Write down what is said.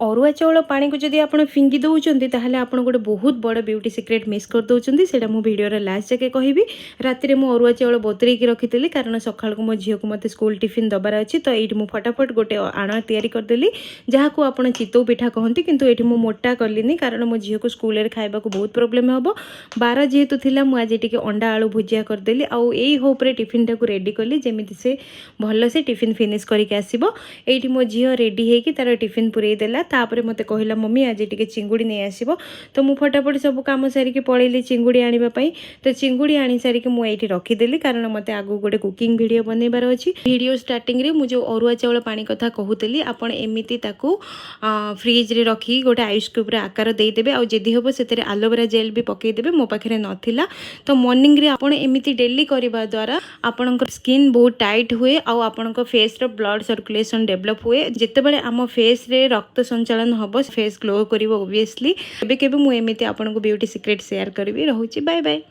अरुआ चाउल पानी को जदि आप फिंगी दौरान ताहले आप गोटे बहुत बड़ ब्यूटी सिक्रेट मिस कर दौरान से भिडियो लास्ट जाके कहबी। राति में अरुआ चाउल बतुरेकी रखी कारण सकाल को मो झील को मत स्कूल टिफिन दबार अच्छी तो ये मुझे फटाफट गोटे आण तैयारी करदेली जहाँ को आप चितौ पिठा कहती किंतु ये मोटा कलिनी कारण मो झील को स्कूल खाइबा को बहुत प्रोब्लेम हम। बार जेहेतु थिला मु आज टिके अंडा आलू भुजिया करदेली आउ यही होप्रे टिफिन टाक रेडी कली जमी से भल से टिफिन फिनिश करके आसब। ये मो झील रेडी होगी तार टिफिन पुरई देला तापर मते कहला मम्मी आज टिके चिंगुड़ी नहीं आसीबो तो मु फटाफट सब काम सारिके पळेली चिंगुड़ी आनिबा पई। तो चिंगुड़ी आनी सारिके मु एठी रखीदेली कारण मते आगु गोटे कुकिंग वीडियो बनैबार अछि। वीडियो स्टार्टिंग रे मु जो अरुआ चाउल पानी कथा कहूतली आपण एमिति ताकू फ्रिज रे रखी गोटे आइस क्यूब रे आकार देई देबे आ जदी होबो सेतरे एलोवेरा जेल भी पकई देबे। मो पाखरे नथिला तो मॉर्निंग रे आपण एमिति डेली करबा द्वारा आपनकर स्किन बहुत टाइट हुए आ आपनकर फेस रो ब्लड सर्कुलेशन डेवलप हुए। जेते बेले आम फेस रे रक्त संचालन हम फेस ग्लो कर ओबियसली केबे केबे मु एमिति आपनको ब्यूटी सिक्रेट शेयर करबी। रहूची बाय बाय।